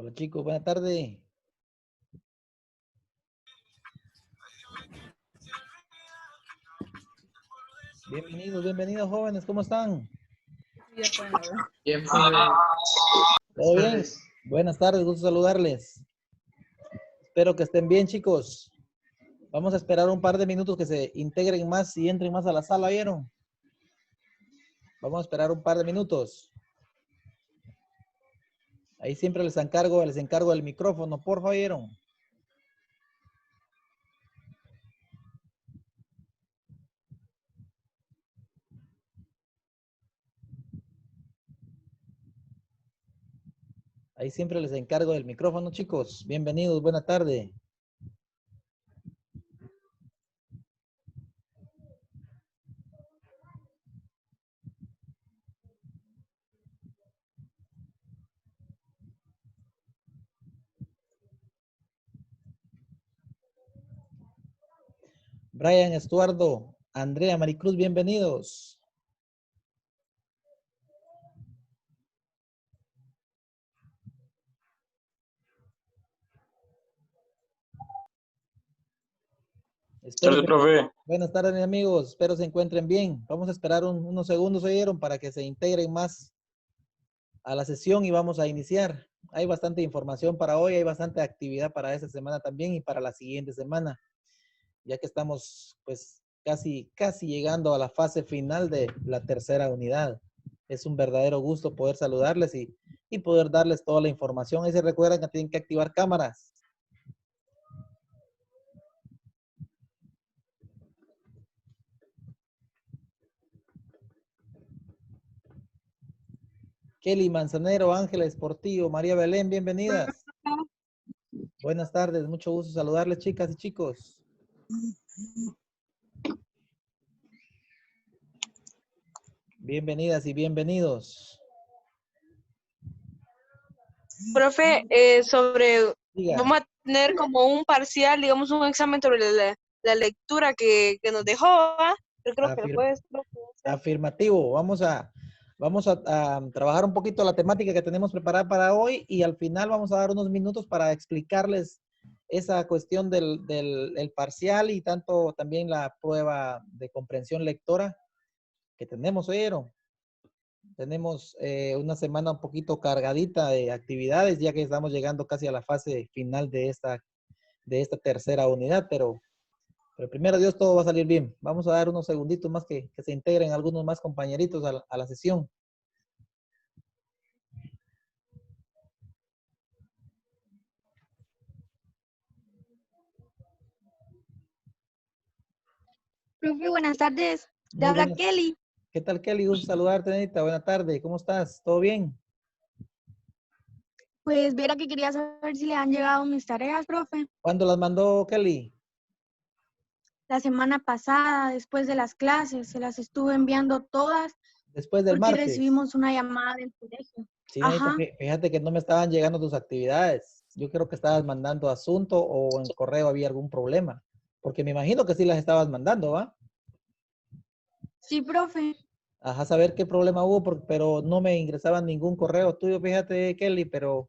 Hola chicos, buena tarde. Bienvenidos, bienvenidos jóvenes, ¿cómo están? Bien, profe. ¿Todo bien? Buenas tardes, gusto saludarles. Espero que estén bien, chicos. Vamos a esperar un par de minutos que se integren más y entren más a la sala, ¿vieron? Vamos a esperar un par de minutos. Ahí siempre les encargo del micrófono, por favor, ¿vieron? Ahí siempre les encargo del micrófono, chicos. Bienvenidos, buena tarde. Brian Estuardo, Andrea Maricruz, bienvenidos. Saludos, profe. Buenas tardes, mis amigos. Espero se encuentren bien. Vamos a esperar unos segundos, oyeron, para que se integren más a la sesión y vamos a iniciar. Hay bastante información para hoy, hay bastante actividad para esta semana también y para la siguiente semana, ya que estamos pues casi llegando a la fase final de la tercera unidad. Es un verdadero gusto poder saludarles y poder darles toda la información. Ahí se recuerdan que tienen que activar cámaras. Kelly Manzanero, Ángeles Portillo, María Belén, bienvenidas. Buenas tardes, mucho gusto saludarles, chicas y chicos. Bienvenidas y bienvenidos. Profe, Diga. vamos a tener como un parcial, digamos un examen sobre la lectura que nos dejó, ¿va? Yo creo que lo puedes. Afirmativo, vamos a trabajar un poquito la temática que tenemos preparada para hoy y al final vamos a dar unos minutos para explicarles esa cuestión del parcial y tanto también la prueba de comprensión lectora que tenemos, ¿oyeron? Tenemos una semana un poquito cargadita de actividades, ya que estamos llegando casi a la fase final de esta tercera unidad, pero primero Dios todo va a salir bien. Vamos a dar unos segunditos más que se integren algunos más compañeritos a la sesión. Profe, buenas tardes. Te Muy habla buenas. Kelly. ¿Qué tal, Kelly? Gusto saludarte, Anita. Buenas tardes. ¿Cómo estás? ¿Todo bien? Pues viera que quería saber si le han llegado mis tareas, profe. ¿Cuándo las mandó Kelly? La semana pasada, después de las clases, se las estuve enviando todas Después del porque martes. recibimos una llamada del colegio. Sí, Anita, fíjate que no me estaban llegando tus actividades. Yo creo que estabas mandando asunto o en correo había algún problema. Porque me imagino que sí las estabas mandando, ¿va? Sí, profe. Ajá, saber qué problema hubo, pero no me ingresaban ningún correo tuyo, fíjate, Kelly, pero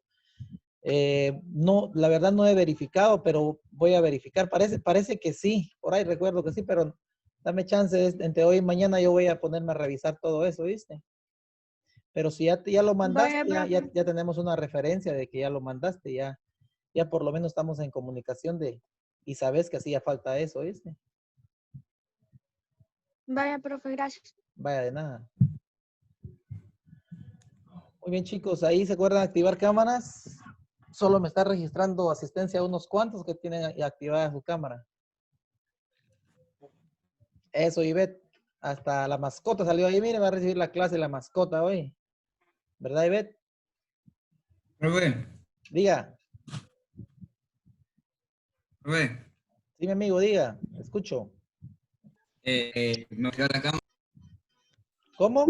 no, la verdad no he verificado, pero voy a verificar. Parece que sí, por ahí recuerdo que sí, pero dame chance, entre hoy y mañana yo voy a ponerme a revisar todo eso, ¿viste? Pero si ya lo mandaste, ya tenemos una referencia de que ya lo mandaste, ya por lo menos estamos en comunicación y sabes que hacía falta eso, ¿viste? Vaya, profe, gracias. Vaya, de nada. Muy bien, chicos, ahí se acuerdan de activar cámaras. Solo me está registrando asistencia a unos cuantos que tienen activada su cámara. Eso, Ivette. Hasta la mascota salió ahí. Mire, va a recibir la clase de la mascota hoy. ¿Verdad, Ivette? Profe. Diga. Profe. Sí, mi amigo, diga. Escucho. Me queda la cámara. ¿Cómo?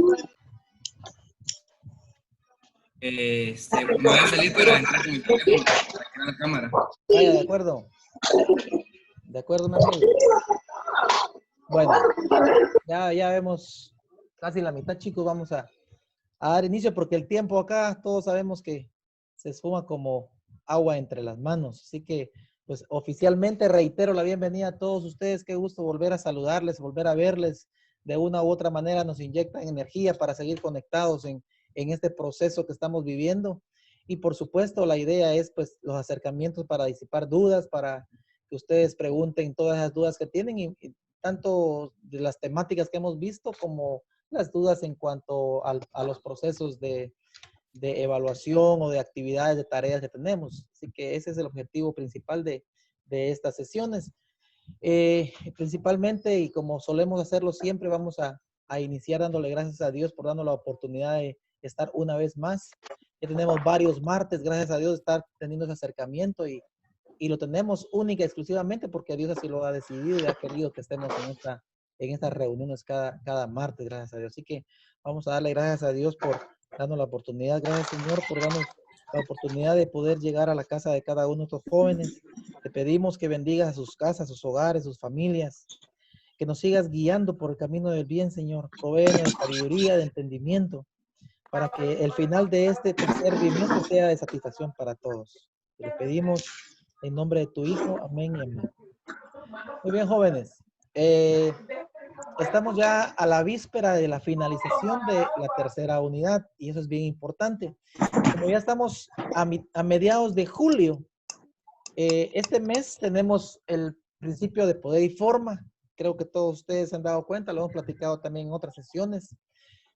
Me voy a salir para entrar con mi teléfono para quedar la cámara. Vaya, de acuerdo. De acuerdo, mi amigo. Bueno, ya vemos casi la mitad, chicos. Vamos a dar inicio porque el tiempo acá, todos sabemos que se esfuma como agua entre las manos. Así que, pues oficialmente reitero la bienvenida a todos ustedes. Qué gusto volver a saludarles, volver a verles. De una u otra manera nos inyectan energía para seguir conectados en este proceso que estamos viviendo. Y por supuesto, la idea es pues los acercamientos para disipar dudas, para que ustedes pregunten todas las dudas que tienen y tanto de las temáticas que hemos visto como las dudas en cuanto a los procesos de evaluación o de actividades, de tareas que tenemos. Así que ese es el objetivo principal de estas sesiones. Principalmente, y como solemos hacerlo siempre, vamos a iniciar dándole gracias a Dios por darnos la oportunidad de estar una vez más. Ya tenemos varios martes, gracias a Dios, de estar teniendo ese acercamiento y lo tenemos única y exclusivamente porque Dios así lo ha decidido y ha querido que estemos en estas reuniones cada martes, gracias a Dios. Así que vamos a darle gracias a Dios por darnos la oportunidad. Gracias, Señor, por darnos la oportunidad de poder llegar a la casa de cada uno de estos jóvenes. Te pedimos que bendigas a sus casas, sus hogares, sus familias, que nos sigas guiando por el camino del bien, Señor. Provéenos de sabiduría, de entendimiento, para que el final de este tercer bimestre sea de satisfacción para todos. Te lo pedimos en nombre de tu Hijo. Amén y amén. Muy bien, jóvenes. Estamos ya a la víspera de la finalización de la tercera unidad y eso es bien importante. Como ya estamos a mediados de julio, este mes tenemos el principio de poder y forma. Creo que todos ustedes se han dado cuenta, lo hemos platicado también en otras sesiones.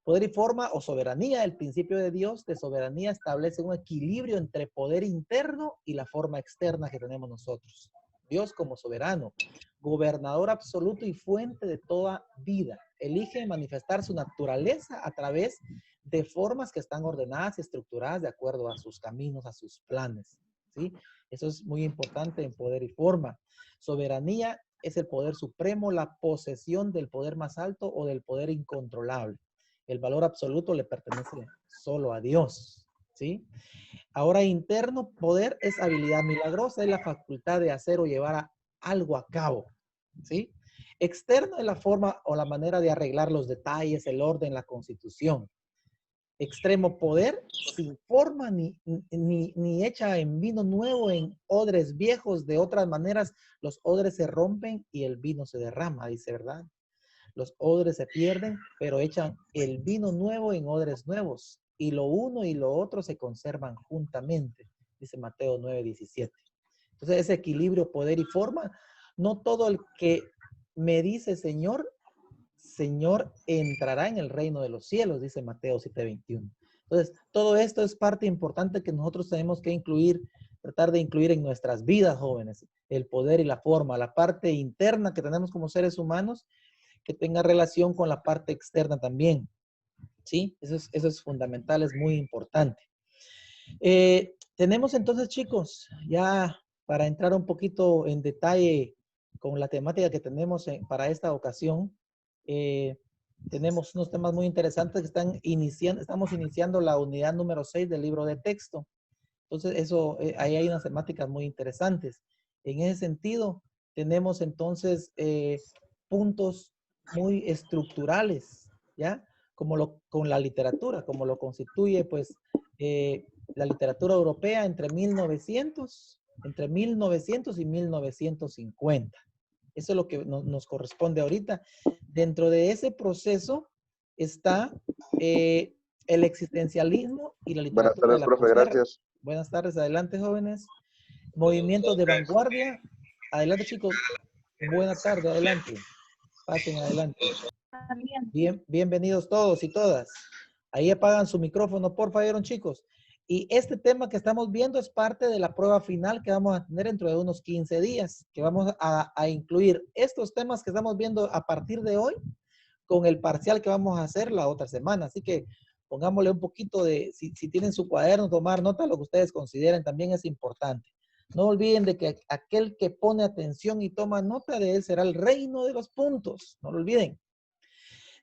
Poder y forma o soberanía, el principio de Dios de soberanía establece un equilibrio entre poder interno y la forma externa que tenemos nosotros. Dios como soberano, gobernador absoluto y fuente de toda vida, elige manifestar su naturaleza a través de formas que están ordenadas y estructuradas de acuerdo a sus caminos, a sus planes, ¿sí? Eso es muy importante en poder y forma. Soberanía es el poder supremo, la posesión del poder más alto o del poder incontrolable. El valor absoluto le pertenece solo a Dios, ¿sí? Ahora, interno, poder es habilidad milagrosa, es la facultad de hacer o llevar algo a cabo, ¿sí? Externo es la forma o la manera de arreglar los detalles, el orden, la constitución. Extremo poder, sin forma ni hecha en vino nuevo, en odres viejos. De otras maneras, los odres se rompen y el vino se derrama, dice, ¿verdad? Los odres se pierden, pero echan el vino nuevo en odres nuevos. Y lo uno y lo otro se conservan juntamente, dice Mateo 9:17. Entonces, ese equilibrio, poder y forma, no todo el que me dice Señor, Señor, entrará en el reino de los cielos, dice Mateo 7:21. Entonces, todo esto es parte importante que nosotros tenemos que incluir, tratar de incluir en nuestras vidas, jóvenes. El poder y la forma, la parte interna que tenemos como seres humanos, que tenga relación con la parte externa también, ¿sí? Eso es fundamental, es muy importante. Tenemos entonces, chicos, ya para entrar un poquito en detalle con la temática que tenemos para esta ocasión, tenemos unos temas muy interesantes que estamos iniciando la unidad número 6 del libro de texto. Entonces, ahí hay unas temáticas muy interesantes. En ese sentido, tenemos entonces puntos muy estructurales, ¿ya? Con la literatura, como lo constituye, pues, la literatura europea entre 1900 y 1950. Eso es lo que nos corresponde ahorita. Dentro de ese proceso está el existencialismo y la Buenas literatura de tardes, la profe, posguerra. gracias. Buenas tardes, adelante, jóvenes. Movimientos de vanguardia. Adelante, chicos. Buenas tardes, adelante. Pasen adelante. Bienvenidos todos y todas. Ahí apagan su micrófono, por favor, chicos. Y este tema que estamos viendo es parte de la prueba final que vamos a tener dentro de unos 15 días, que vamos a incluir estos temas que estamos viendo a partir de hoy con el parcial que vamos a hacer la otra semana. Así que pongámosle un poquito si tienen su cuaderno, tomar nota, lo que ustedes consideren también es importante. No olviden de que aquel que pone atención y toma nota de él será el reino de los puntos. No lo olviden.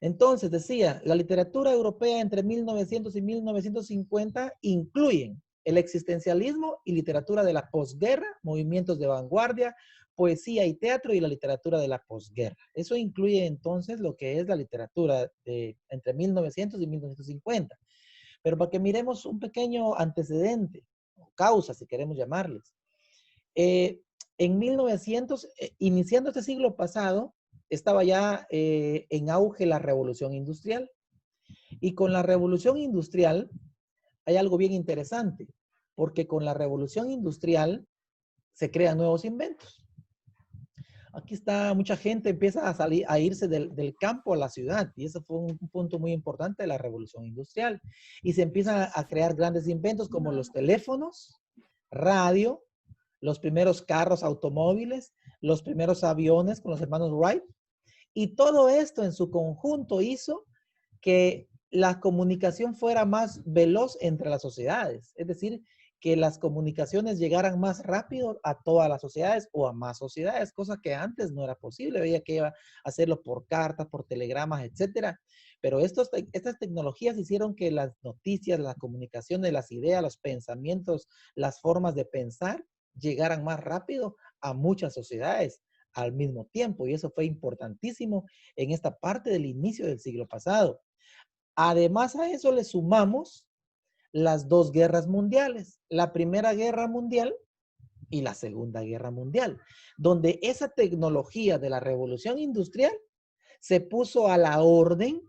Entonces, decía, la literatura europea entre 1900 y 1950 incluyen el existencialismo y literatura de la posguerra, movimientos de vanguardia, poesía y teatro y la literatura de la posguerra. Eso incluye entonces lo que es la literatura entre 1900 y 1950. Pero para que miremos un pequeño antecedente, causas, si queremos llamarles. En 1900, iniciando este siglo pasado, estaba ya en auge la revolución industrial. Y con la revolución industrial hay algo bien interesante, porque con la revolución industrial se crean nuevos inventos. Aquí está, mucha gente empieza a salir, a irse del campo a la ciudad, y eso fue un punto muy importante de la revolución industrial. Y se empiezan a crear grandes inventos como los teléfonos, radio, los primeros carros automóviles, los primeros aviones con los hermanos Wright. Y todo esto en su conjunto hizo que la comunicación fuera más veloz entre las sociedades. Es decir, que las comunicaciones llegaran más rápido a todas las sociedades o a más sociedades, cosa que antes no era posible. Había que hacerlo por cartas, por telegramas, etcétera. Pero estas tecnologías hicieron que las noticias, las comunicaciones, las ideas, los pensamientos, las formas de pensar llegaran más rápido a muchas sociedades al mismo tiempo. Y eso fue importantísimo en esta parte del inicio del siglo pasado. Además a eso le sumamos las dos guerras mundiales, la Primera Guerra Mundial y la Segunda Guerra Mundial, donde esa tecnología de la revolución industrial se puso a la orden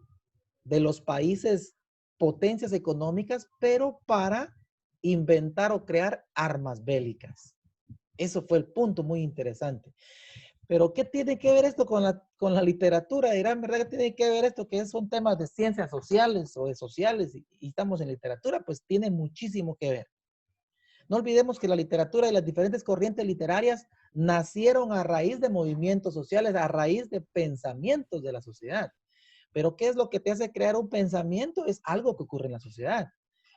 de los países potencias económicas, pero para inventar o crear armas bélicas. Eso fue el punto muy interesante. Pero ¿qué tiene que ver esto con la literatura? Dirán, ¿verdad? ¿Qué tiene que ver esto? Que son temas de ciencias sociales o de sociales y estamos en literatura, pues tiene muchísimo que ver. No olvidemos que la literatura y las diferentes corrientes literarias nacieron a raíz de movimientos sociales, a raíz de pensamientos de la sociedad. Pero ¿qué es lo que te hace crear un pensamiento? Es algo que ocurre en la sociedad.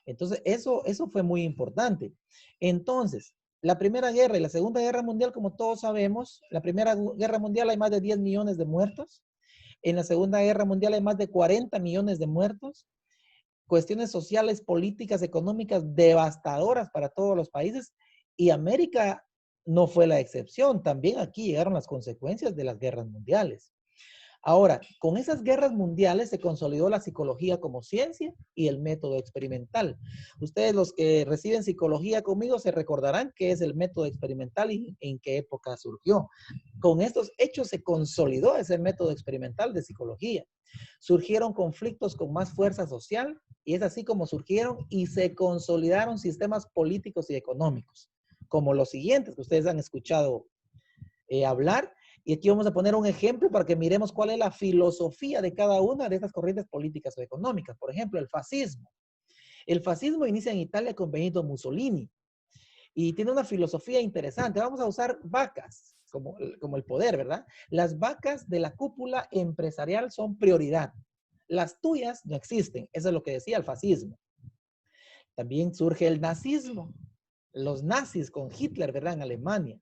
Entonces, eso fue muy importante. Entonces, la Primera Guerra y la Segunda Guerra Mundial, como todos sabemos, la Primera Guerra Mundial hay más de 10 millones de muertos. En la Segunda Guerra Mundial hay más de 40 millones de muertos. Cuestiones sociales, políticas, económicas devastadoras para todos los países. Y América no fue la excepción. También aquí llegaron las consecuencias de las guerras mundiales. Ahora, con esas guerras mundiales se consolidó la psicología como ciencia y el método experimental. Ustedes los que reciben psicología conmigo se recordarán qué es el método experimental y en qué época surgió. Con estos hechos se consolidó ese método experimental de psicología. Surgieron conflictos con más fuerza social y es así como surgieron y se consolidaron sistemas políticos y económicos, como los siguientes que ustedes han escuchado hablar. Y aquí vamos a poner un ejemplo para que miremos cuál es la filosofía de cada una de estas corrientes políticas o económicas. Por ejemplo, el fascismo. El fascismo inicia en Italia con Benito Mussolini y tiene una filosofía interesante. Vamos a usar vacas como el poder, ¿verdad? Las vacas de la cúpula empresarial son prioridad. Las tuyas no existen. Eso es lo que decía el fascismo. También surge el nazismo. Los nazis con Hitler, ¿verdad? En Alemania,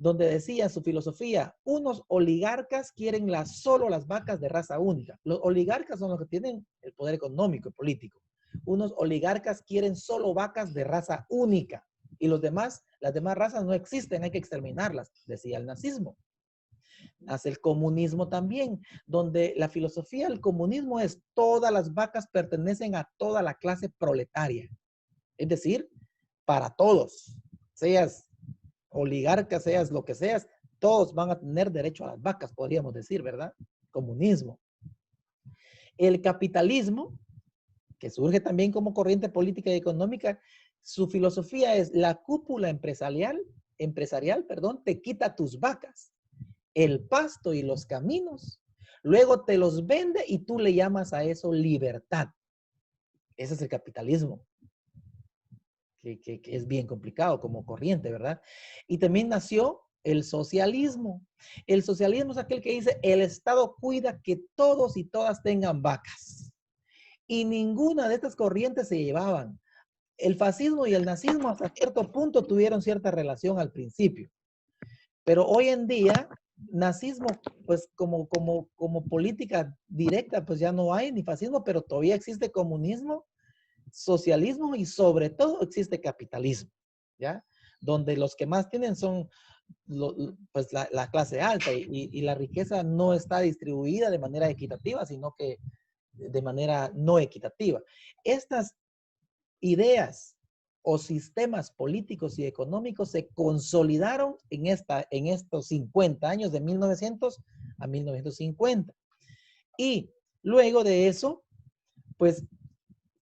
donde decía su filosofía, unos oligarcas quieren solo las vacas de raza única. Los oligarcas son los que tienen el poder económico y político. Unos oligarcas quieren solo vacas de raza única. Y las demás razas no existen, hay que exterminarlas, decía el nazismo. Hace el comunismo también, donde la filosofía del comunismo es todas las vacas pertenecen a toda la clase proletaria. Es decir, para todos, seas oligarca, seas lo que seas, todos van a tener derecho a las vacas, podríamos decir, ¿verdad? Comunismo. El capitalismo, que surge también como corriente política y económica, su filosofía es la cúpula empresarial, te quita tus vacas, el pasto y los caminos, luego te los vende y tú le llamas a eso libertad. Ese es el capitalismo. Que es bien complicado como corriente, ¿verdad? Y también nació el socialismo. El socialismo es aquel que dice, el Estado cuida que todos y todas tengan vacas. Y ninguna de estas corrientes se llevaban. El fascismo y el nazismo hasta cierto punto tuvieron cierta relación al principio. Pero hoy en día, nazismo, pues como política directa, pues ya no hay ni fascismo, pero todavía existe comunismo, socialismo y sobre todo existe capitalismo, ¿ya? Donde los que más tienen son pues la clase alta y la riqueza no está distribuida de manera equitativa, sino que de manera no equitativa. Estas ideas o sistemas políticos y económicos se consolidaron en estos 50 años de 1900 a 1950. Y luego de eso, pues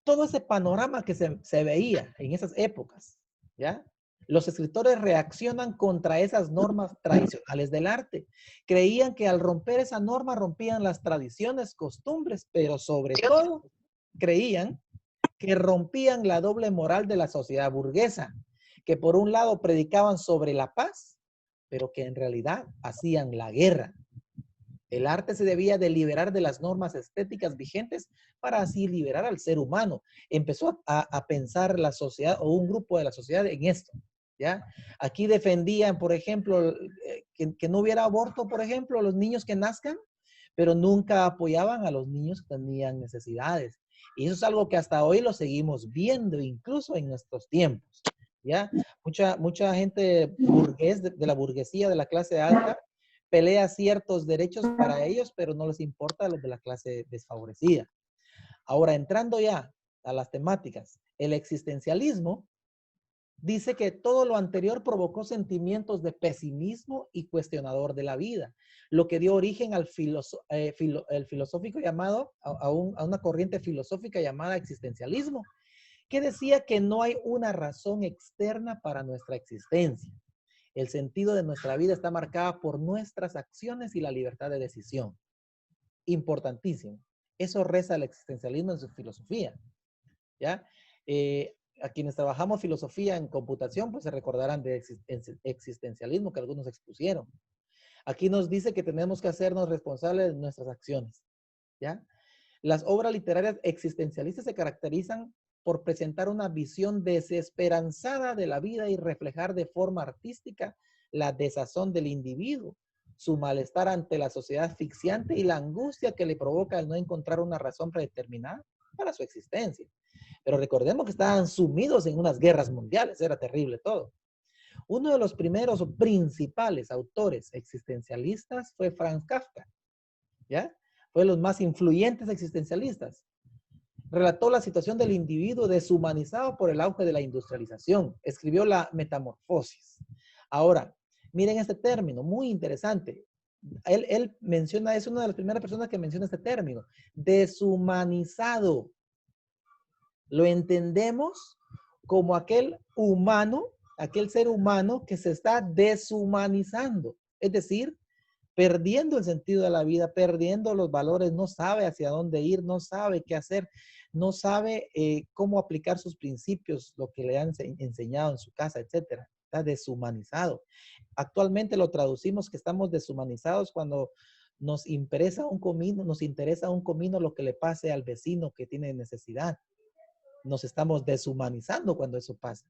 todo ese panorama que se veía en esas épocas, ¿ya? Los escritores reaccionan contra esas normas tradicionales del arte. Creían que al romper esa norma rompían las tradiciones, costumbres, pero sobre todo creían que rompían la doble moral de la sociedad burguesa, que por un lado predicaban sobre la paz, pero que en realidad hacían la guerra. El arte se debía de liberar de las normas estéticas vigentes para así liberar al ser humano. Empezó a pensar la sociedad o un grupo de la sociedad en esto, ¿ya? Aquí defendían, por ejemplo, que no hubiera aborto, por ejemplo, los niños que nazcan, pero nunca apoyaban a los niños que tenían necesidades. Y eso es algo que hasta hoy lo seguimos viendo, incluso en nuestros tiempos, ¿ya? Mucha gente burgués, de la burguesía, de la clase alta, pelea ciertos derechos para ellos, pero no les importa a los de la clase desfavorecida. Ahora, entrando ya a las temáticas, el existencialismo dice que todo lo anterior provocó sentimientos de pesimismo y cuestionador de la vida, lo que dio origen al filosófico llamado, a una corriente filosófica llamada existencialismo, que decía que no hay una razón externa para nuestra existencia. El sentido de nuestra vida está marcada por nuestras acciones y la libertad de decisión. Importantísimo. Eso reza el existencialismo en su filosofía, ¿ya? A quienes trabajamos filosofía en computación, pues se recordarán de existencialismo que algunos expusieron. Aquí nos dice que tenemos que hacernos responsables de nuestras acciones, ¿ya? Las obras literarias existencialistas se caracterizan por presentar una visión desesperanzada de la vida y reflejar de forma artística la desazón del individuo, su malestar ante la sociedad asfixiante y la angustia que le provoca el no encontrar una razón predeterminada para su existencia. Pero recordemos que estaban sumidos en unas guerras mundiales, era terrible todo. Uno de los primeros o principales autores existencialistas fue Franz Kafka, ¿ya? Fue de los más influyentes existencialistas. Relató la situación del individuo deshumanizado por el auge de la industrialización. Escribió La Metamorfosis. Ahora, miren este término, muy interesante. Él menciona, es una de las primeras personas que menciona este término, deshumanizado. Lo entendemos como aquel humano, aquel ser humano que se está deshumanizando. Es decir, perdiendo el sentido de la vida, perdiendo los valores, no sabe hacia dónde ir, no sabe qué hacer, no sabe cómo aplicar sus principios, lo que le han enseñado en su casa, etcétera. Está deshumanizado. Actualmente lo traducimos que estamos deshumanizados cuando nos interesa un comino lo que le pase al vecino que tiene necesidad. Nos estamos deshumanizando cuando eso pasa.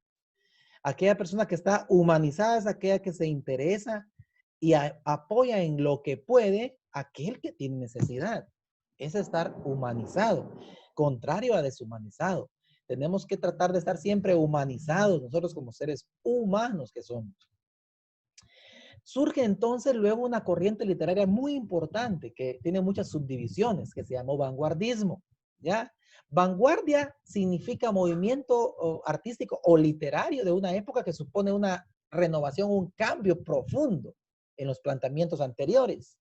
Aquella persona que está humanizada es aquella que se interesa y apoya en lo que puede a aquel que tiene necesidad. Es estar humanizado, contrario a deshumanizado. Tenemos que tratar de estar siempre humanizados, nosotros como seres humanos que somos. Surge entonces luego una corriente literaria muy importante que tiene muchas subdivisiones, que se llamó vanguardismo, ¿ya? Vanguardia significa movimiento artístico o literario de una época que supone una renovación, un cambio profundo en los planteamientos anteriores.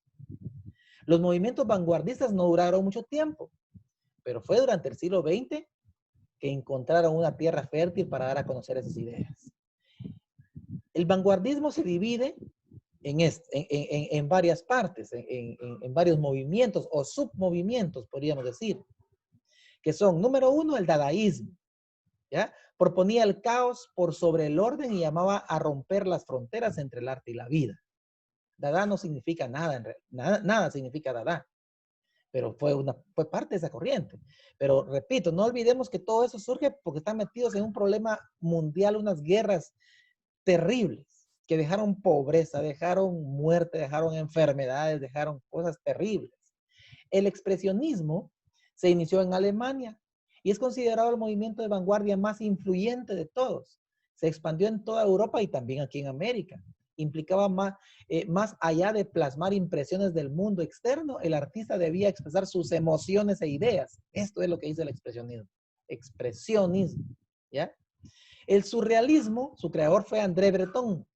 Los movimientos vanguardistas no duraron mucho tiempo, pero fue durante el siglo XX que encontraron una tierra fértil para dar a conocer esas ideas. El vanguardismo se divide en varias partes, en varios movimientos o submovimientos, podríamos decir, que son, número uno, el dadaísmo, ¿ya? Proponía el caos por sobre el orden y llamaba a romper las fronteras entre el arte y la vida. Dada no significa nada, nada significa Dada, pero fue parte de esa corriente. Pero repito, no olvidemos que todo eso surge porque están metidos en un problema mundial, unas guerras terribles que dejaron pobreza, dejaron muerte, dejaron enfermedades, dejaron cosas terribles. El expresionismo se inició en Alemania y es considerado el movimiento de vanguardia más influyente de todos. Se expandió en toda Europa y también aquí en América. Implicaba más allá de plasmar impresiones del mundo externo, el artista debía expresar sus emociones e ideas. Esto es lo que dice el expresionismo. Expresionismo, ¿ya? El surrealismo, su creador fue André Breton.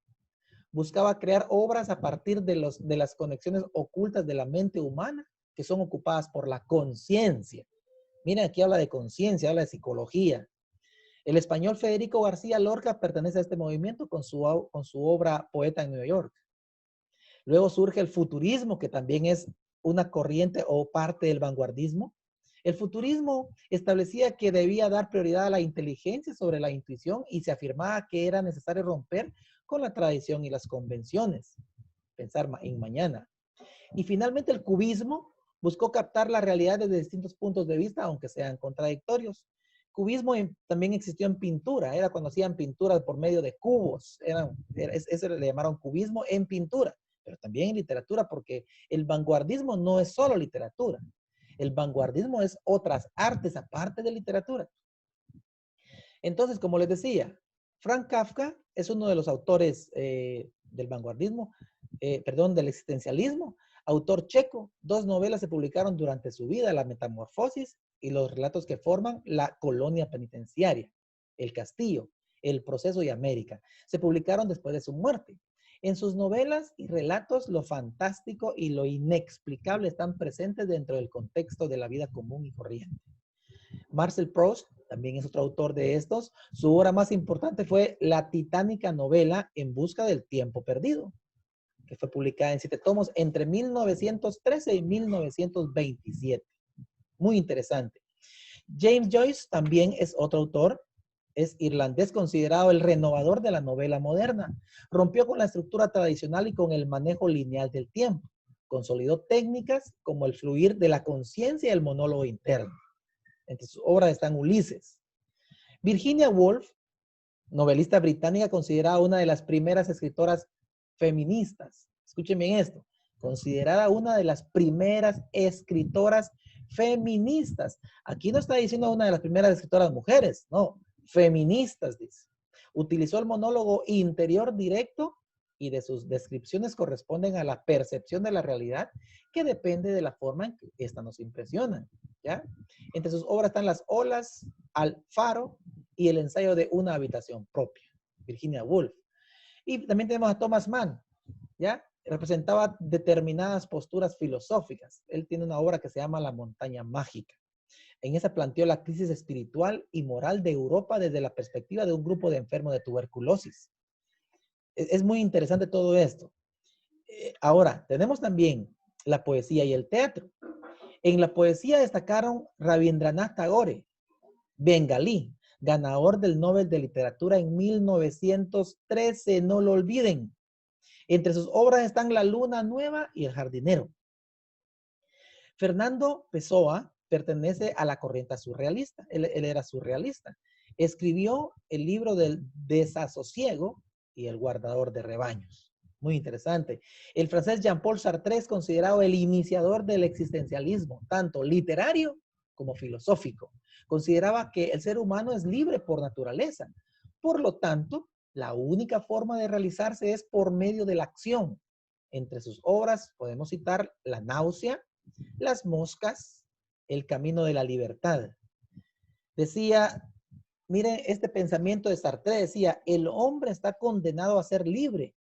Buscaba crear obras a partir de las conexiones ocultas de la mente humana que son ocupadas por la conciencia. Miren, aquí habla de conciencia, habla de psicología. El español Federico García Lorca pertenece a este movimiento con su obra Poeta en Nueva York. Luego surge el futurismo, que también es una corriente o parte del vanguardismo. El futurismo establecía que debía dar prioridad a la inteligencia sobre la intuición y se afirmaba que era necesario romper con la tradición y las convenciones, pensar en mañana. Y finalmente el cubismo buscó captar la realidad desde distintos puntos de vista, aunque sean contradictorios. Cubismo también existió en pintura, era cuando hacían pinturas por medio de cubos, eso le llamaron cubismo en pintura, pero también en literatura, porque el vanguardismo no es solo literatura, el vanguardismo es otras artes aparte de literatura. Entonces, como les decía, Franz Kafka es uno de los autores del vanguardismo, del existencialismo, autor checo. 2 novelas se publicaron durante su vida, La Metamorfosis y los relatos que forman La Colonia Penitenciaria, El Castillo, El Proceso y América. Se publicaron después de su muerte. En sus novelas y relatos, lo fantástico y lo inexplicable están presentes dentro del contexto de la vida común y corriente. Marcel Proust también es otro autor de estos. Su obra más importante fue la titánica novela En busca del tiempo perdido, que fue publicada en 7 tomos entre 1913 y 1927. Muy interesante. James Joyce también es otro autor. Es irlandés, considerado el renovador de la novela moderna. Rompió con la estructura tradicional y con el manejo lineal del tiempo. Consolidó técnicas como el fluir de la conciencia y el monólogo interno. Entre sus obras están Ulises. Virginia Woolf, novelista británica, considerada una de las primeras escritoras feministas. Escuchen bien esto. Considerada una de las primeras escritoras feministas. Aquí no está diciendo una de las primeras escritoras mujeres, no, feministas, dice. Utilizó el monólogo interior directo y de sus descripciones corresponden a la percepción de la realidad que depende de la forma en que ésta nos impresiona, ¿ya? Entre sus obras están Las olas al faro y El ensayo de una habitación propia, Virginia Woolf. Y también tenemos a Thomas Mann, ¿ya? Representaba determinadas posturas filosóficas. Él tiene una obra que se llama La montaña mágica. En esa planteó la crisis espiritual y moral de Europa desde la perspectiva de un grupo de enfermos de tuberculosis. Es muy interesante todo esto. Ahora, tenemos también la poesía y el teatro. En la poesía destacaron Rabindranath Tagore, bengalí, ganador del Nobel de Literatura en 1913, no lo olviden. Entre sus obras están La luna nueva y El jardinero. Fernando Pessoa pertenece a la corriente surrealista. Él era surrealista. Escribió el libro del desasosiego y El guardador de rebaños. Muy interesante. El francés Jean-Paul Sartre es considerado el iniciador del existencialismo, tanto literario como filosófico. Consideraba que el ser humano es libre por naturaleza. Por lo tanto, la única forma de realizarse es por medio de la acción. Entre sus obras podemos citar La náusea, Las moscas, El camino de la libertad. Decía, miren este pensamiento de Sartre, decía, el hombre está condenado a ser libre,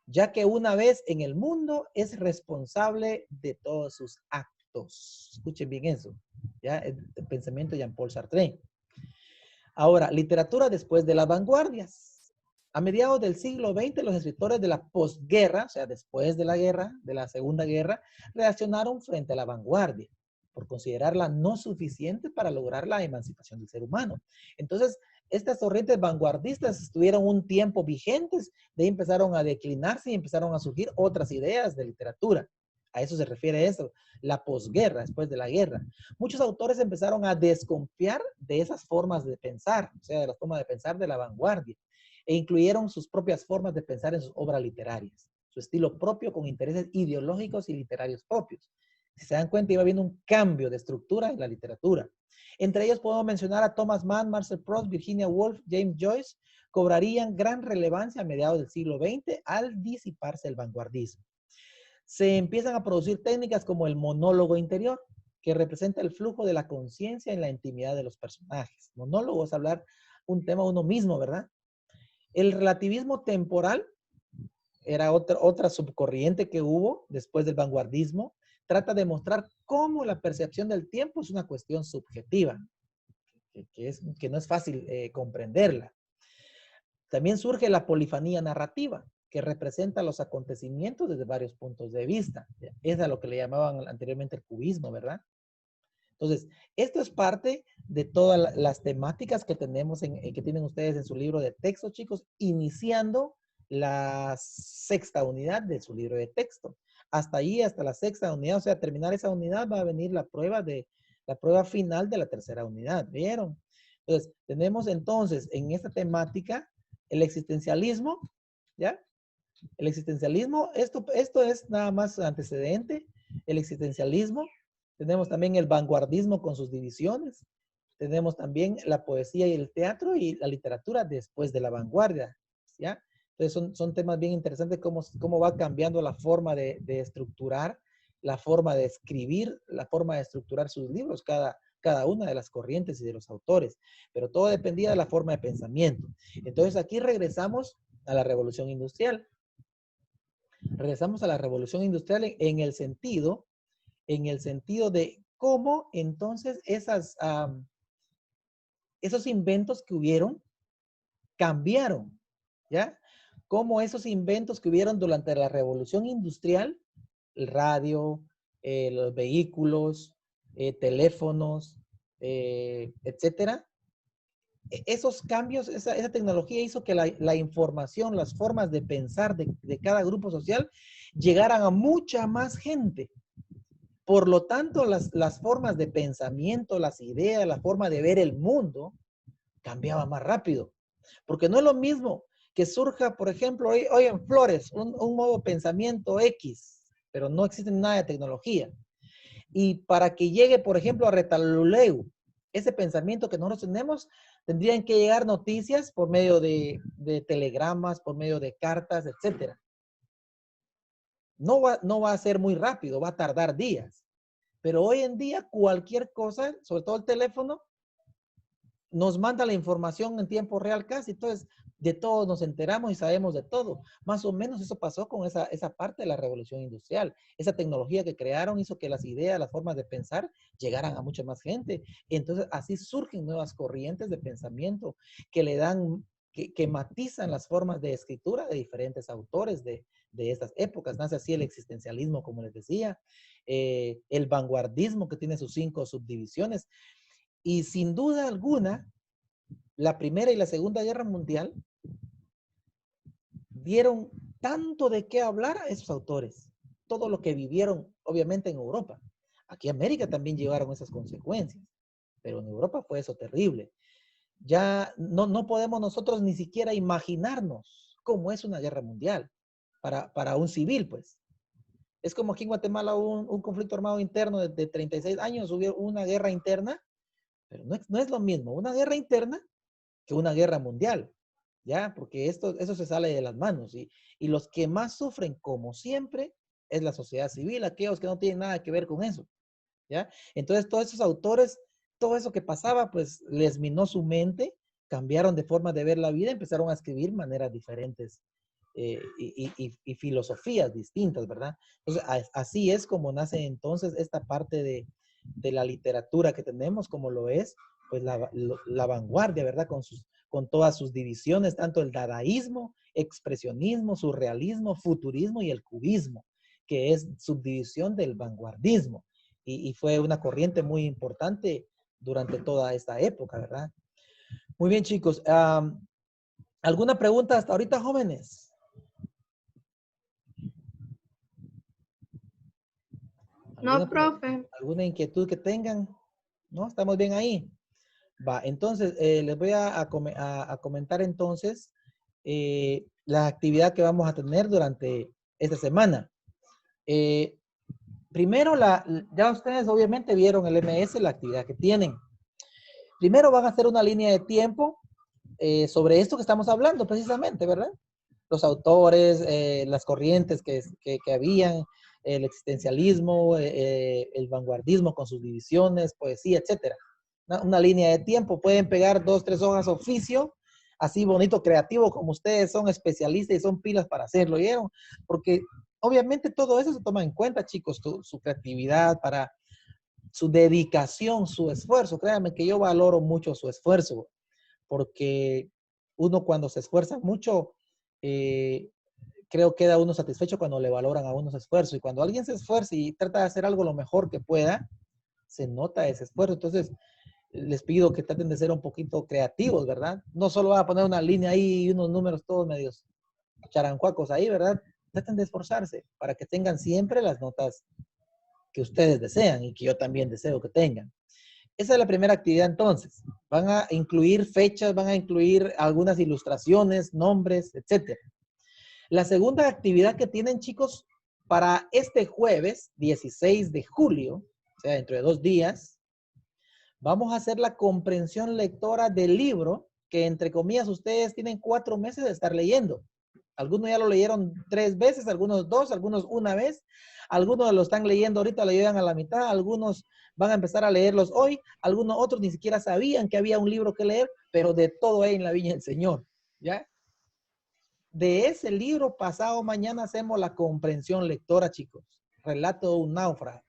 ya que una vez en el mundo es responsable de todos sus actos. Escuchen bien eso, ¿ya? El pensamiento de Jean-Paul Sartre. Ahora, literatura después de las vanguardias. A mediados del siglo XX, los escritores de la posguerra, o sea, después de la guerra, de la Segunda Guerra, reaccionaron frente a la vanguardia por considerarla no suficiente para lograr la emancipación del ser humano. Entonces, estas corrientes vanguardistas estuvieron un tiempo vigentes, de ahí empezaron a declinarse y empezaron a surgir otras ideas de literatura. A eso se refiere eso, la posguerra, después de la guerra. Muchos autores empezaron a desconfiar de esas formas de pensar, o sea, de las formas de pensar de la vanguardia, e incluyeron sus propias formas de pensar en sus obras literarias, su estilo propio con intereses ideológicos y literarios propios. Si se dan cuenta, iba habiendo un cambio de estructura en la literatura. Entre ellos podemos mencionar a Thomas Mann, Marcel Proust, Virginia Woolf, James Joyce, cobrarían gran relevancia a mediados del siglo XX al disiparse el vanguardismo. Se empiezan a producir técnicas como el monólogo interior, que representa el flujo de la conciencia en la intimidad de los personajes. Monólogo es hablar un tema uno mismo, ¿verdad? El relativismo temporal era otra subcorriente que hubo después del vanguardismo. Trata de mostrar cómo la percepción del tiempo es una cuestión subjetiva, que no es fácil comprenderla. También surge la polifonía narrativa, que representa los acontecimientos desde varios puntos de vista. Es a lo que le llamaban anteriormente el cubismo, ¿verdad? Entonces, esto es parte de todas las temáticas que tenemos, que tienen ustedes en su libro de texto, chicos, iniciando la sexta unidad de su libro de texto. Hasta ahí, hasta la sexta unidad, o sea, terminar esa unidad va a venir la prueba final de la tercera unidad, ¿vieron? Entonces, tenemos entonces en esta temática el existencialismo, ¿ya? El existencialismo, esto es nada más antecedente, el existencialismo. Tenemos también el vanguardismo con sus divisiones. Tenemos también la poesía y el teatro y la literatura después de la vanguardia, ¿ya? Entonces son temas bien interesantes cómo va cambiando la forma de estructurar, la forma de escribir, la forma de estructurar sus libros, cada una de las corrientes y de los autores. Pero todo dependía de la forma de pensamiento. Entonces aquí regresamos a la revolución industrial. Regresamos a la revolución industrial en el sentido de cómo entonces esos inventos que hubieron cambiaron, ¿ya? Cómo esos inventos que hubieron durante la revolución industrial, el radio, los vehículos, teléfonos, etcétera, esos cambios, esa tecnología hizo que la información, las formas de pensar de cada grupo social llegaran a mucha más gente. Por lo tanto, las formas de pensamiento, las ideas, la forma de ver el mundo cambiaba más rápido. Porque no es lo mismo que surja, por ejemplo, hoy en Flores, un nuevo pensamiento X, pero no existe nada de tecnología. Y para que llegue, por ejemplo, a Retaluleu, ese pensamiento que nosotros tenemos, tendrían que llegar noticias por medio de telegramas, por medio de cartas, etc. No va a ser muy rápido, va a tardar días. Pero hoy en día cualquier cosa, sobre todo el teléfono, nos manda la información en tiempo real casi. Entonces, de todo nos enteramos y sabemos de todo. Más o menos eso pasó con esa parte de la revolución industrial. Esa tecnología que crearon hizo que las ideas, las formas de pensar llegaran a mucha más gente. Entonces, así surgen nuevas corrientes de pensamiento que le dan, que matizan las formas de escritura de diferentes autores de estas épocas. Nace así el existencialismo, como les decía, el vanguardismo, que tiene sus 5 subdivisiones. Y sin duda alguna, la Primera y la Segunda Guerra Mundial dieron tanto de qué hablar a esos autores. Todo lo que vivieron, obviamente, en Europa. Aquí en América también llevaron esas consecuencias, pero en Europa fue eso terrible. Ya no podemos nosotros ni siquiera imaginarnos cómo es una guerra mundial para un civil, pues. Es como aquí en Guatemala un conflicto armado interno de 36 años, hubo una guerra interna, pero no es lo mismo una guerra interna que una guerra mundial, ¿ya? Porque eso se sale de las manos. Y los que más sufren, como siempre, es la sociedad civil, aquellos que no tienen nada que ver con eso, ¿ya? Entonces, todos esos autores, todo eso que pasaba, pues les minó su mente, cambiaron de forma de ver la vida, empezaron a escribir maneras diferentes y filosofías distintas, ¿verdad? Entonces, así es como nace entonces esta parte de la literatura que tenemos, como lo es, pues la vanguardia, ¿verdad? Con todas sus divisiones, tanto el dadaísmo, expresionismo, surrealismo, futurismo y el cubismo, que es subdivisión del vanguardismo. Y fue una corriente muy importante durante toda esta época, ¿verdad? Muy bien, chicos. ¿Alguna pregunta hasta ahorita, jóvenes? No, profe. ¿Alguna inquietud que tengan? ¿No? ¿Estamos bien ahí? Va, entonces, les voy a comentar entonces la actividad que vamos a tener durante esta semana. Primero, ya ustedes obviamente vieron el MS, la actividad que tienen. Primero van a hacer una línea de tiempo sobre esto que estamos hablando precisamente, ¿verdad? Los autores, las corrientes que habían, el existencialismo, el vanguardismo con sus divisiones, poesía, etcétera. una línea de tiempo. Pueden pegar 2, 3 hojas oficio, así bonito, creativo, como ustedes son especialistas y son pilas para hacerlo, ¿vieron? Porque obviamente todo eso se toma en cuenta, chicos, su creatividad, para su dedicación, su esfuerzo. Créanme que yo valoro mucho su esfuerzo, porque uno cuando se esfuerza mucho, creo que queda uno satisfecho cuando le valoran a uno su esfuerzo. Y cuando alguien se esfuerza y trata de hacer algo lo mejor que pueda, se nota ese esfuerzo. Entonces, les pido que traten de ser un poquito creativos, ¿verdad? No solo van a poner una línea ahí y unos números todos medios charancuacos ahí, ¿verdad? Traten de esforzarse para que tengan siempre las notas que ustedes desean y que yo también deseo que tengan. Esa es la primera actividad entonces. Van a incluir fechas, van a incluir algunas ilustraciones, nombres, etc. La segunda actividad que tienen, chicos, para este jueves 16 de julio, o sea, dentro de 2 días, vamos a hacer la comprensión lectora del libro que, entre comillas, ustedes tienen 4 meses de estar leyendo. Algunos ya lo leyeron 3 veces, algunos 2, algunos 1 vez. Algunos lo están leyendo ahorita, lo llevan a la mitad. Algunos van a empezar a leerlos hoy. Algunos otros ni siquiera sabían que había un libro que leer, pero de todo hay en la viña del Señor. ¿Ya? De ese libro, pasado mañana hacemos la comprensión lectora, chicos. Relato de un náufrago.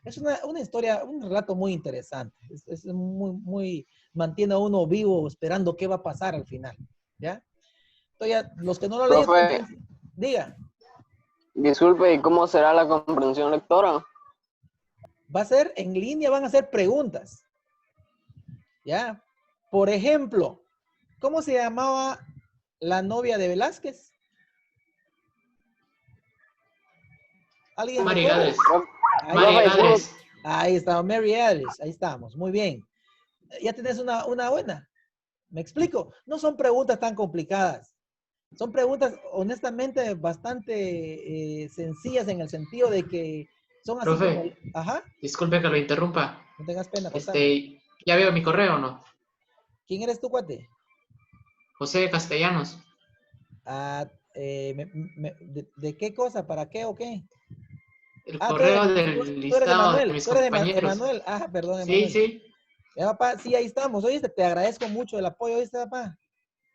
Es una historia, un relato muy interesante. Es muy, mantiene a uno vivo esperando qué va a pasar al final. ¿Ya? Entonces, los que no lo leyeron, Profe, diga. disculpe, ¿y cómo será la comprensión lectora? Va a ser en línea, van a hacer preguntas. ¿Ya? Por ejemplo, ¿cómo se llamaba la novia de Velázquez? ¿Alguien Mary recuerda? Gades. Ahí, Mary Gades. ahí está, Mary Alice. Ahí estamos, muy bien. Ya tenés una buena. ¿Me explico? No son preguntas tan complicadas. Son preguntas, honestamente, bastante sencillas en el sentido de que son así como... Profe, Ajá, disculpe que lo interrumpa. no tengas pena, contame. ¿Ya veo mi correo o no? ¿Quién eres tú, cuate? José Castellanos. Ah, ¿de qué cosa? ¿Para qué o qué? El Ah, correo del tú eres listado de Emanuel. mis Tú eres compañeros. Emanuel. Ah, perdón, Sí, Emanuel. sí. Ya, papá, sí, ahí estamos. Oíste, te agradezco mucho el apoyo, ¿oíste, papá?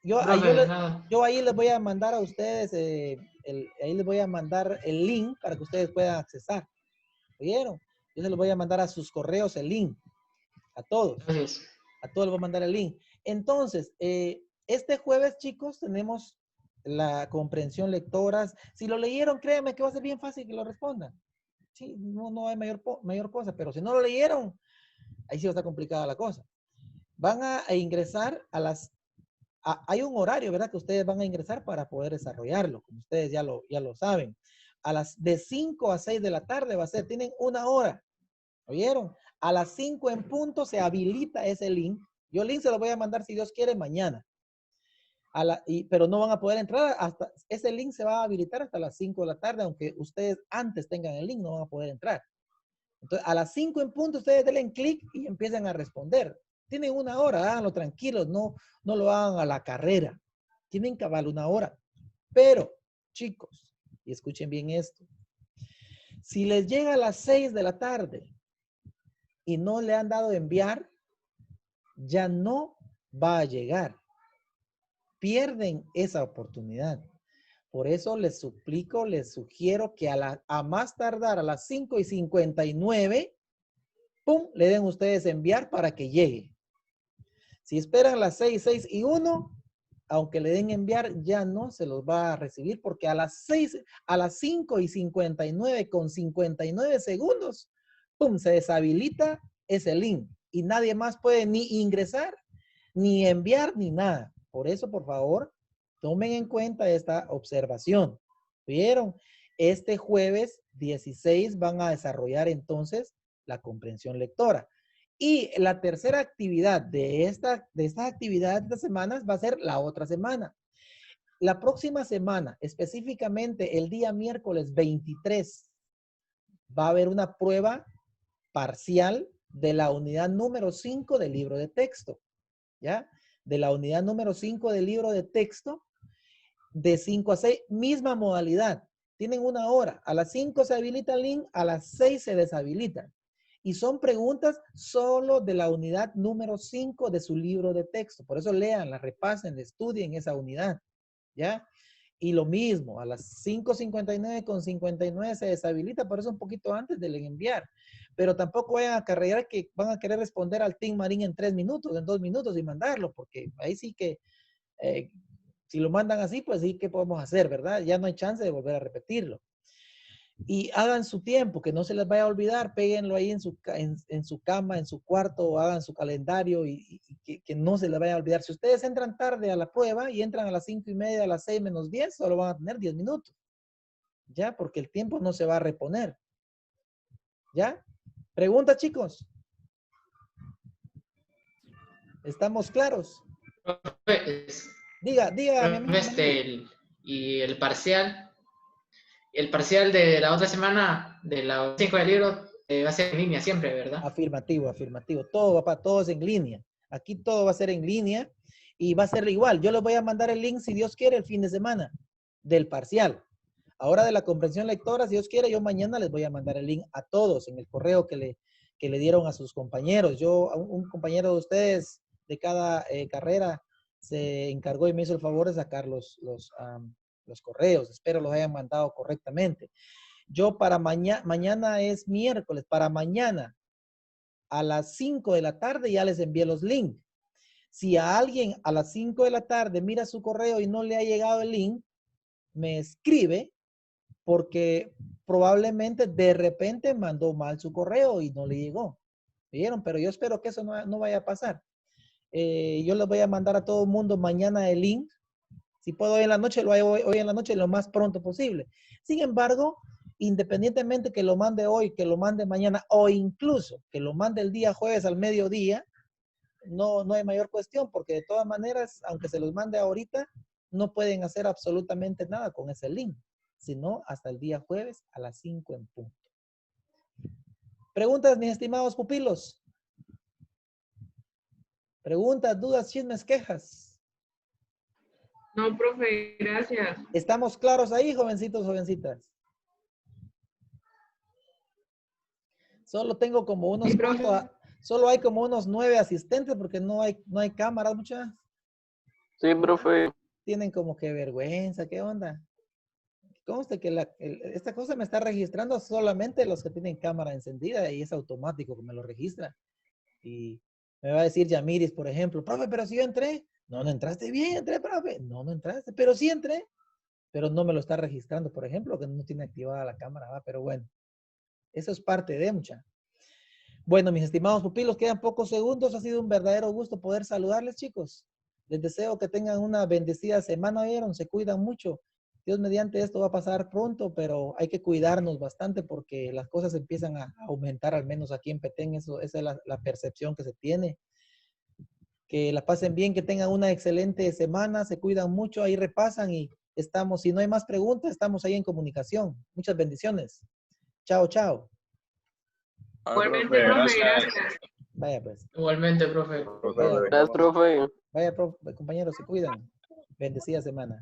Yo, ahí, Profe, de nada. yo ahí les voy a mandar a ustedes, ahí les voy a mandar el link para que ustedes puedan accesar. ¿Oyeron? Yo se los voy a mandar a sus correos el link. A todos. Gracias. A todos les voy a mandar el link. Entonces, este jueves, chicos, tenemos la comprensión lectoras. Si lo leyeron, créanme que va a ser bien fácil que lo respondan. Sí, no hay mayor cosa, pero si no lo leyeron, ahí sí va a estar complicada la cosa. Van a ingresar hay un horario, ¿verdad? Que ustedes van a ingresar para poder desarrollarlo, como ustedes ya lo saben. De 5 a 6 de la tarde va a ser, tienen 1 hora. ¿Oyeron? A las 5 en punto se habilita ese link. Yo el link se lo voy a mandar, si Dios quiere, mañana. Pero no van a poder entrar hasta, ese link se va a habilitar hasta las 5 de la tarde, aunque ustedes antes tengan el link, no van a poder entrar. Entonces, a las 5 en punto, ustedes denle clic y empiezan a responder. Tienen 1 hora, háganlo tranquilos, no lo hagan a la carrera. Tienen cabal 1 hora. Pero, chicos, y escuchen bien esto. Si les llega a las 6 de la tarde y no le han dado enviar, ya no va a llegar. Pierden esa oportunidad. Por eso les suplico, les sugiero que a más tardar a las 5:59, ¡pum!, le den ustedes enviar para que llegue. Si esperan las 6:01, aunque le den enviar, ya no se los va a recibir porque a las 5:59 con 59 segundos, ¡pum!, se deshabilita ese link y nadie más puede ni ingresar, ni enviar, ni nada. Por eso, por favor, tomen en cuenta esta observación. ¿Vieron? Este jueves 16 van a desarrollar entonces la comprensión lectora. Y la tercera actividad de estas actividades de semanas va a ser la otra semana. La próxima semana, específicamente el día miércoles 23, va a haber una prueba parcial de la unidad número 5 del libro de texto. ¿Ya? De la unidad número 5 del libro de texto, de 5 a 6, misma modalidad. Tienen 1 hora. A las 5 se habilita el link, a las 6 se deshabilita. Y son preguntas solo de la unidad número 5 de su libro de texto. Por eso lean, la repasen, estudien esa unidad. ¿Ya? Y lo mismo, a las 5:59 se deshabilita, por eso un poquito antes de enviar. Pero tampoco vayan a cargar que van a querer responder al Team Marín en 3 minutos, en 2 minutos y mandarlo, porque ahí sí que, si lo mandan así, pues sí que podemos hacer, ¿verdad? Ya no hay chance de volver a repetirlo. Y hagan su tiempo, que no se les vaya a olvidar, péguenlo ahí en su cama, en su cuarto, o hagan su calendario y que no se les vaya a olvidar. Si ustedes entran tarde a la prueba y entran a las 5:30, a las 6 menos 10, solo van a tener 10 minutos. ¿Ya? Porque el tiempo no se va a reponer. ¿Ya? Pregunta, chicos. ¿Estamos claros? Profe, Diga, mi amigo. y el parcial de la otra semana, de la 5 del libro, va a ser en línea siempre, ¿verdad? Afirmativo. Todo, papá, todo es en línea. Aquí todo va a ser en línea y va a ser igual. Yo les voy a mandar el link, si Dios quiere, el fin de semana del parcial. Ahora de la comprensión lectora, si Dios quiere, yo mañana les voy a mandar el link a todos en el correo que le dieron a sus compañeros. Un compañero de ustedes de cada carrera se encargó y me hizo el favor de sacar los correos. Espero los hayan mandado correctamente. Yo para mañana es miércoles, para mañana a las 5 de la tarde ya les envié los links. Si a alguien a las 5 de la tarde mira su correo y no le ha llegado el link, me escribe porque probablemente de repente mandó mal su correo y no le llegó. ¿Vieron? Pero yo espero que eso no vaya a pasar. Yo les voy a mandar a todo el mundo mañana el link. Si puedo hoy en la noche, lo hago hoy en la noche lo más pronto posible. Sin embargo, independientemente que lo mande hoy, que lo mande mañana o incluso que lo mande el día jueves al mediodía, no hay mayor cuestión porque de todas maneras, aunque se los mande ahorita, no pueden hacer absolutamente nada con ese link, sino hasta el día jueves a las 5 en punto. Preguntas, mis estimados pupilos. Preguntas, dudas, chismes, quejas. No, profe, gracias. ¿Estamos claros ahí, jovencitos, jovencitas? Solo tengo como unos, Sí, profe. solo hay como unos 9 asistentes porque no hay cámaras, muchas. Sí, profe. Tienen como que vergüenza, ¿qué onda? Conste que esta cosa me está registrando solamente los que tienen cámara encendida y es automático que me lo registra. Y me va a decir Yamiris, por ejemplo, profe, pero si yo entré. No entraste bien, entré, profe. No entraste, pero sí entré. Pero no me lo está registrando, por ejemplo, que no tiene activada la cámara, ¿va? Pero bueno, eso es parte de mucha. Bueno, mis estimados pupilos, quedan pocos segundos. Ha sido un verdadero gusto poder saludarles, chicos. Les deseo que tengan una bendecida semana, ¿vieron? Se cuidan mucho. Dios mediante esto va a pasar pronto, pero hay que cuidarnos bastante porque las cosas empiezan a aumentar, al menos aquí en Petén. Esa es la percepción que se tiene. Que la pasen bien, que tengan una excelente semana, se cuidan mucho, ahí repasan y estamos, si no hay más preguntas, estamos ahí en comunicación. Muchas bendiciones. Chao, chao. Igualmente, profe, gracias. Vaya pues. Igualmente, profe. Gracias, profe. Vaya, compañeros, se cuidan. Bendecida semana.